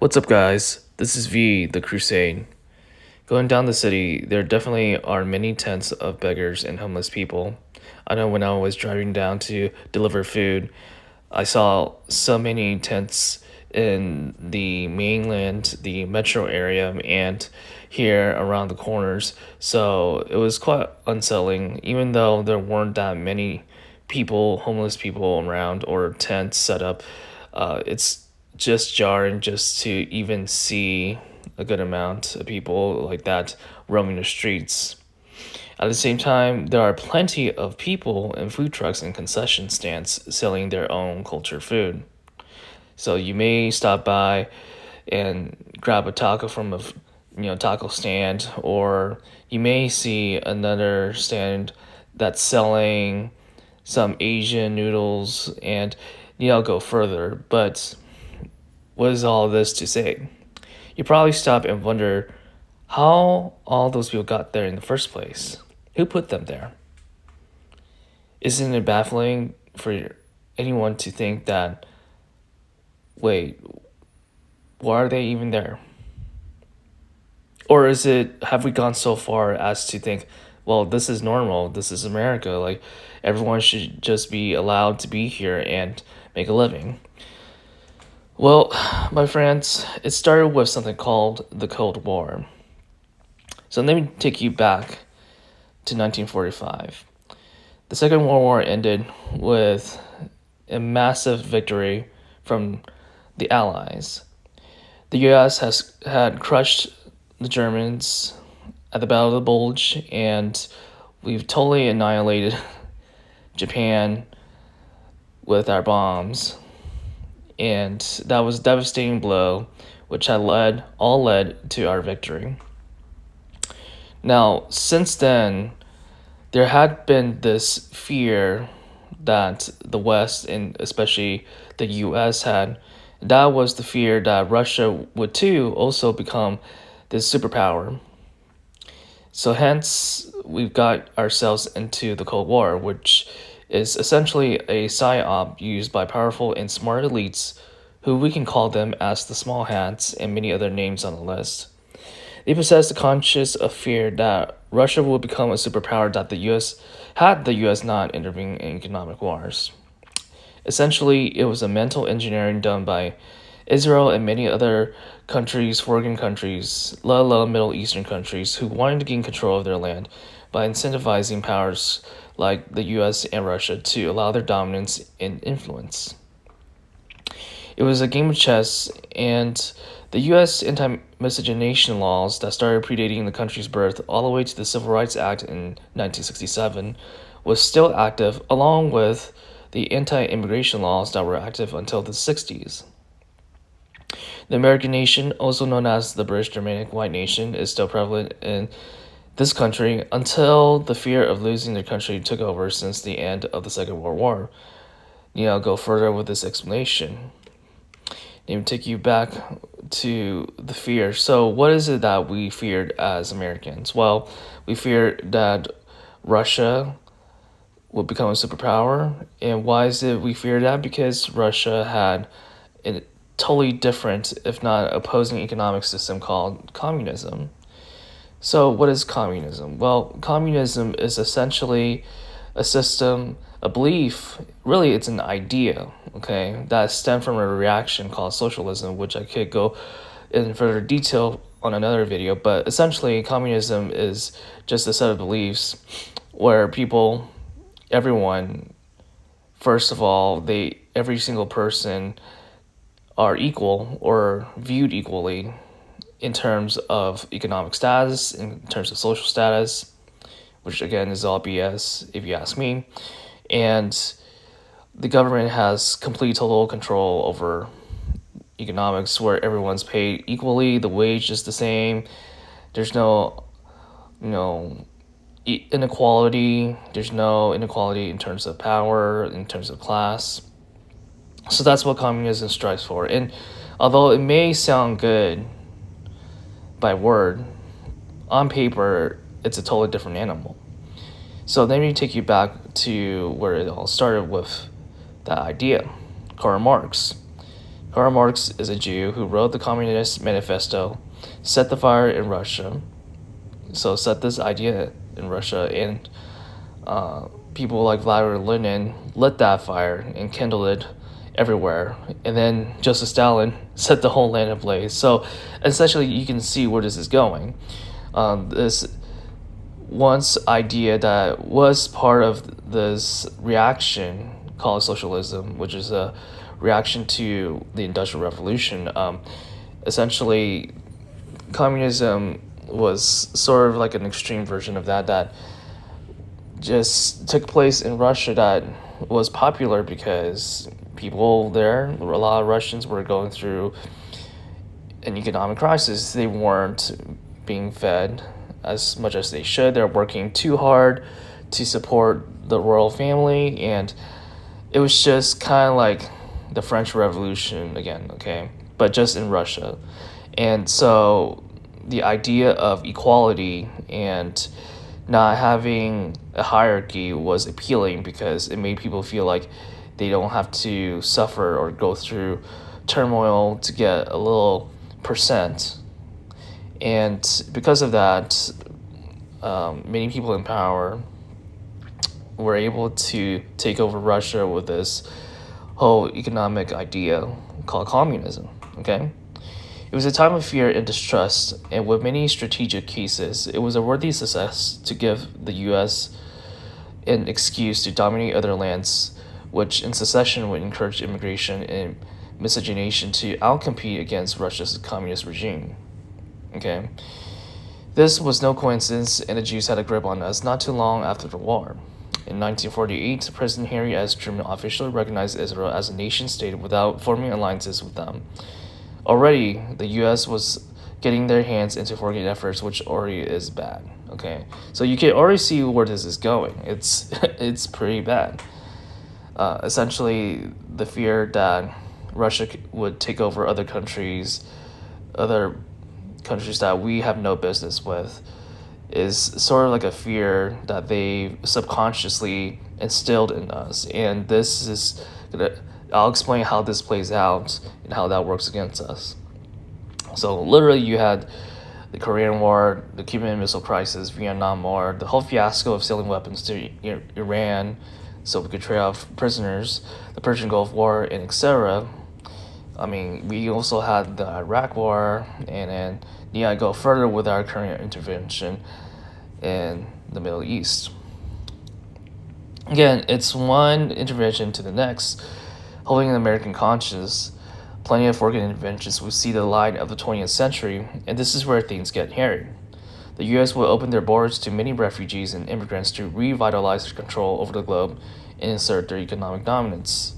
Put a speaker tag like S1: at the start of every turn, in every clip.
S1: What's up, guys? This is V, the Crusade. Going down the city, there definitely are many tents of beggars and homeless people. I know when I was driving down to deliver food, I saw so many tents in the mainland, the metro area, and here around the corners. So it was quite unsettling, even though there weren't that many people, homeless people around or tents set up. It's just jarring just to even see a good amount of people like that roaming the streets. At the same time, there are plenty of people and food trucks and concession stands selling their own culture food. So you may stop by and grab a taco from a taco stand, or you may see another stand that's selling some Asian noodles, and go further. But what is all this to say? You probably stop and wonder how all those people got there in the first place. Who put them there? Isn't it baffling for anyone to think that, wait, why are they even there? Or have we gone so far as to think, well, this is normal, this is America, like everyone should just be allowed to be here and make a living? Well, my friends, it started with something called the Cold War. So let me take you back to 1945. The Second World War ended with a massive victory from the Allies. The U.S. had crushed the Germans at the Battle of the Bulge, and we've totally annihilated Japan with our bombs. And that was a devastating blow, which had led to our victory. Now, since then, there had been this fear that the West, and especially the US, had. That was the fear that Russia would too also become this superpower. So hence, we've got ourselves into the Cold War, which is essentially a psyop used by powerful and smart elites, who we can call them as the small hats and many other names on the list. They possess the conscience of fear that Russia will become a superpower that the US had the US not intervene in economic wars. Essentially, it was a mental engineering done by Israel and many other countries, foreign countries, let alone Middle Eastern countries, who wanted to gain control of their land by incentivizing powers like the US and Russia to allow their dominance and influence. It was a game of chess, and the U.S. anti-miscegenation laws that started predating the country's birth all the way to the Civil Rights Act in 1967 was still active, along with the anti-immigration laws that were active until the 60s. The American nation, also known as the British Germanic White Nation, is still prevalent in this country until the fear of losing their country took over since the end of the Second World War. Go further with this explanation. Let me take you back to the fear. So what is it that we feared as Americans? Well, we feared that Russia would become a superpower. And why is it we fear that? Because Russia had a totally different, if not opposing economic system called communism. So what is communism? Well, communism is essentially a system, a belief, really it's an idea, okay, that stemmed from a reaction called socialism, which I could go in further detail on another video. But essentially, communism is just a set of beliefs where everyone, first of all, every single person are equal or viewed equally in terms of economic status, in terms of social status, which again is all BS if you ask me. And the government has complete total control over economics, where everyone's paid equally, the wage is the same, there's no inequality, there's no inequality in terms of power, in terms of class. So that's what communism strives for. And although it may sound good by word, on paper it's a totally different animal. So let me take you back to where it all started with that idea. Karl Marx. Karl Marx is a Jew who wrote the Communist Manifesto, set the fire in Russia, so set this idea in Russia, and people like Vladimir Lenin lit that fire and kindled it everywhere. And then Joseph Stalin set the whole land ablaze. So essentially, you can see where this is going. This once idea that was part of this reaction called socialism, which is a reaction to the Industrial Revolution. Essentially, communism was sort of like an extreme version of that just took place in Russia, that was popular because people there, a lot of Russians were going through an economic crisis. They weren't being fed as much as they should. They're working too hard to support the royal family, and it was just kind of like the French Revolution again, okay? But just in Russia. And so the idea of equality and not having a hierarchy was appealing because it made people feel like they don't have to suffer or go through turmoil to get a little percent. And because of that, many people in power were able to take over Russia with this whole economic idea called communism, okay? It was a time of fear and distrust, and with many strategic cases, it was a worthy success to give the U.S. an excuse to dominate other lands, which in succession would encourage immigration and miscegenation to outcompete against Russia's communist regime. Okay, this was no coincidence, and the Jews had a grip on us not too long after the war. In 1948, President Harry S. Truman officially recognized Israel as a nation-state without forming alliances with them. Already, the U.S. was getting their hands into foreign efforts, which already is bad. Okay, so you can already see where this is going. It's pretty bad. Essentially, the fear that Russia would take over other countries that we have no business with, is sort of like a fear that they subconsciously instilled in us, and this is gonna. I'll explain how this plays out and how that works against us. So literally, you had the Korean War, the Cuban Missile Crisis, Vietnam War, the whole fiasco of selling weapons to Iran so we could trade off prisoners, the Persian Gulf War, and etc. I mean, we also had the Iraq War, and then need I go further with our current intervention in the Middle East. Again, it's one intervention to the next. Holding an American conscience, plenty of foreign interventions will see the light of the 20th century, and this is where things get hairy. The U.S. will open their borders to many refugees and immigrants to revitalize their control over the globe and assert their economic dominance.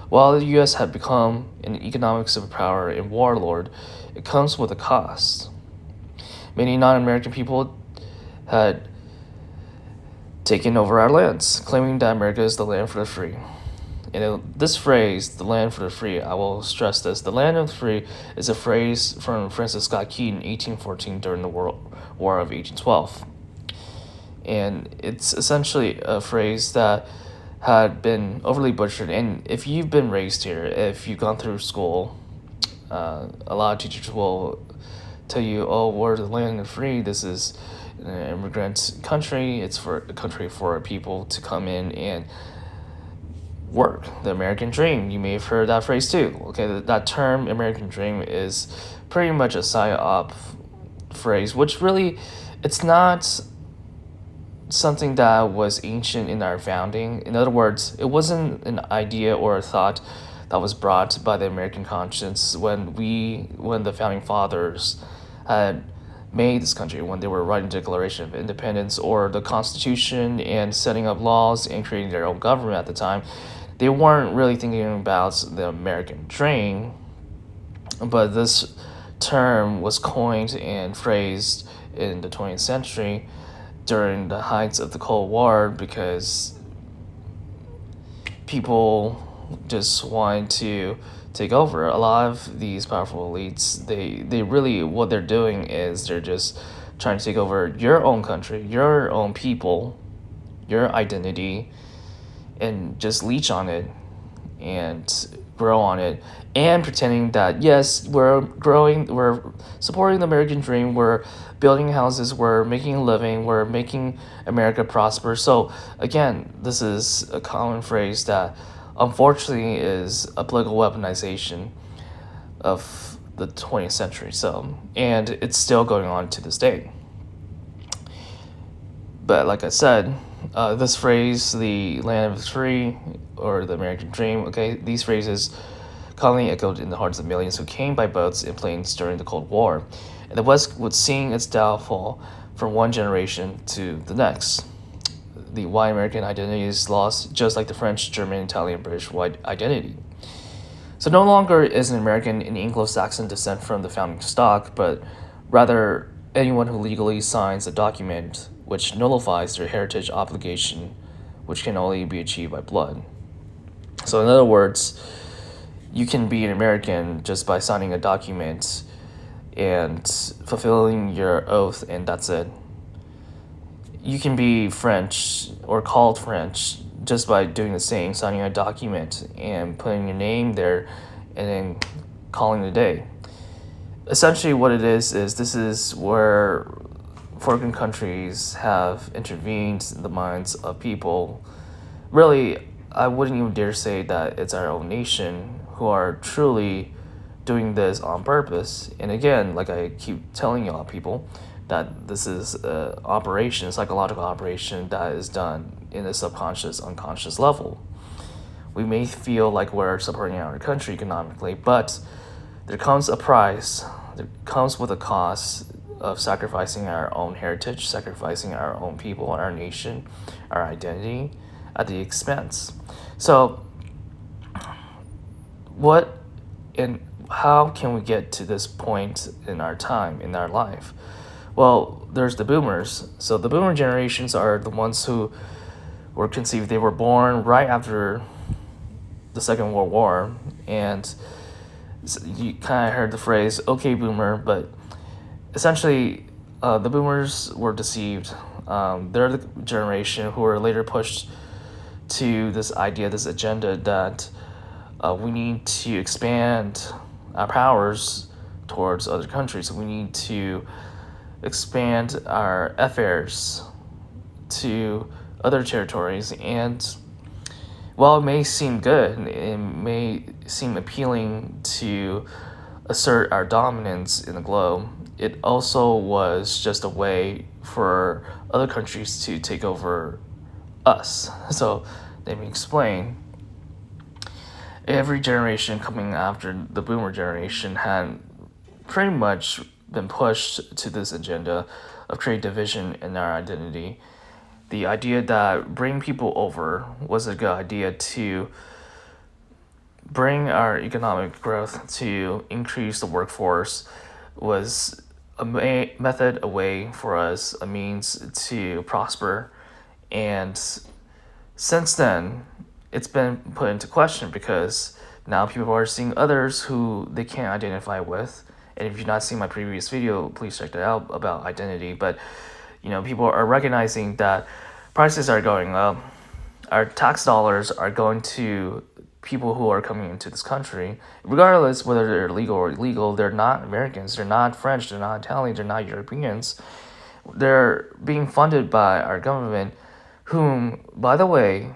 S1: While the U.S. had become an economic superpower and warlord, it comes with a cost. Many non-American people had taken over our lands, claiming that America is the land for the free. And this phrase, the land for the free, I will stress this, the land of the free is a phrase from Francis Scott Key in 1814 during the War of 1812. And it's essentially a phrase that had been overly butchered. And if you've been raised here, if you've gone through school, a lot of teachers will tell you, oh, we're the land of the free, this is an immigrant country, it's for a country for people to come in and work, the American dream. You may have heard that phrase too. Okay, that term American dream is pretty much a psyop phrase, which really, it's not something that was ancient in our founding. In other words, it wasn't an idea or a thought that was brought by the American conscience when the founding fathers had made this country, when they were writing the Declaration of Independence or the Constitution and setting up laws and creating their own government at the time. They weren't really thinking about the American dream, but this term was coined and phrased in the 20th century during the heights of the Cold War because people just wanted to take over. A lot of these powerful elites, they really, what they're doing is they're just trying to take over your own country, your own people, your identity, and just leech on it and grow on it, and pretending that yes, we're growing, we're supporting the American dream, we're building houses, we're making a living, we're making America prosper. So again, this is a common phrase that unfortunately is a political weaponization of the 20th century. So, and it's still going on to this day. But like I said, this phrase, the land of the free or the American dream, okay, these phrases commonly echoed in the hearts of millions who came by boats and planes during the Cold War. And the West was seeing its downfall from one generation to the next. The white American identity is lost, just like the French, German, Italian, British white identity. So no longer is an American in Anglo-Saxon descent from the founding stock, but rather anyone who legally signs a document which nullifies their heritage obligation, which can only be achieved by blood. So in other words, you can be an American just by signing a document and fulfilling your oath, and that's it. You can be French or called French just by doing the same, signing a document and putting your name there and then calling it a day. Essentially what it is this is where foreign countries have intervened in the minds of people. Really, I wouldn't even dare say that it's our own nation who are truly doing this on purpose. And again, like I keep telling y'all people, that this is a operation, a psychological operation that is done in a subconscious, unconscious level. We may feel like we're supporting our country economically, but there comes a price, there comes with a cost of sacrificing our own heritage, sacrificing our own people, our nation, our identity at the expense. So what and how can we get to this point in our time, in our life? Well, there's the boomers. So the boomer generations are the ones who were conceived, they were born right after the Second World War. And you kind of heard the phrase, okay, boomer, but essentially the boomers were deceived. They're the generation who were later pushed to this idea, this agenda that we need to expand our powers towards other countries. We need to expand our affairs to other territories. And while it may seem good, it may seem appealing to assert our dominance in the globe, it also was just a way for other countries to take over us. So let me explain. Every generation coming after the boomer generation had pretty much been pushed to this agenda of creating division in our identity. The idea that bringing people over was a good idea to bring our economic growth, to increase the workforce, was a method, a way for us, a means to prosper. And since then, it's been put into question because now people are seeing others who they can't identify with. And if you've not seen my previous video, please check that out about identity. But, people are recognizing that prices are going up. Our tax dollars are going to people who are coming into this country. Regardless whether they're legal or illegal, they're not Americans, they're not French, they're not Italian, they're not Europeans. They're being funded by our government, whom, by the way,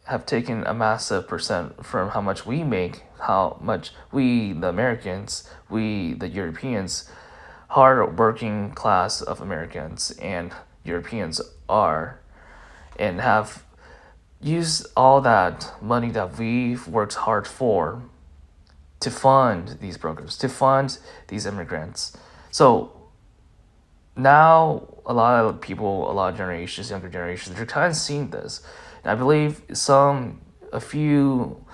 S1: have taken a massive percent from how much we make, how much we, the Americans, we, the Europeans, hard working class of Americans and Europeans are, and have used all that money that we've worked hard for to fund these programs, to fund these immigrants. So now a lot of people, a lot of generations, younger generations, they're kind of seeing this. And I believe a few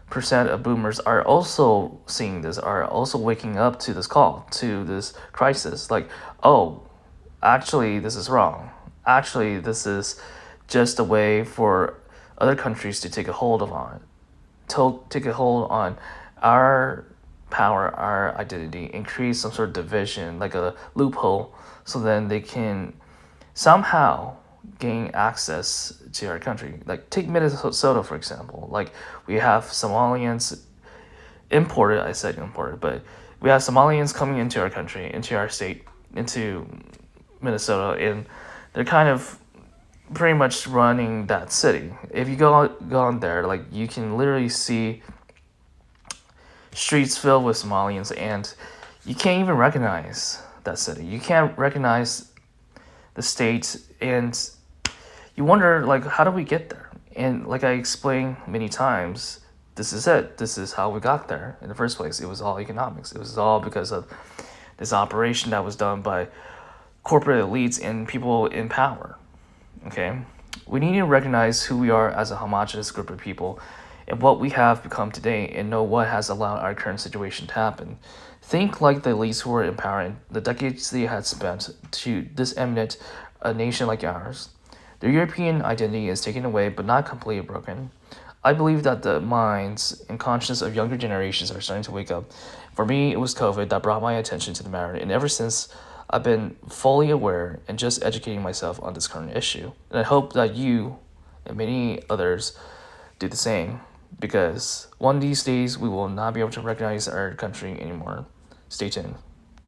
S1: percent of boomers are also seeing this, are also waking up to this call, to this crisis. Like, oh, actually, this is wrong. Actually, this is just a way for other countries to take a hold on our power, our identity, and create some sort of division, like a loophole, so then they can somehow gain access to our country. Like take Minnesota, for example. Like we have Somalians Imported, I said imported, but we have Somalians coming into our country, into our state, into Minnesota, and they're kind of pretty much running that city. If you go on there, like you can literally see streets filled with Somalians, and you can't even recognize that city. You can't recognize the state, and you wonder like how do we get there? And like I explained many times, this is it. This is how we got there in the first place. It was all economics. It was all because of this operation that was done by corporate elites and people in power. Okay? We need to recognize who we are as a homogenous group of people and what we have become today and know what has allowed our current situation to happen. Think like the elites who were in power in the decades they had spent to disseminate a nation like ours. Their European identity is taken away but not completely broken. I believe that the minds and conscience of younger generations are starting to wake up. For me, it was COVID that brought my attention to the matter, and ever since, I've been fully aware and just educating myself on this current issue. And I hope that you and many others do the same, because one of these days we will not be able to recognize our country anymore. Stay tuned.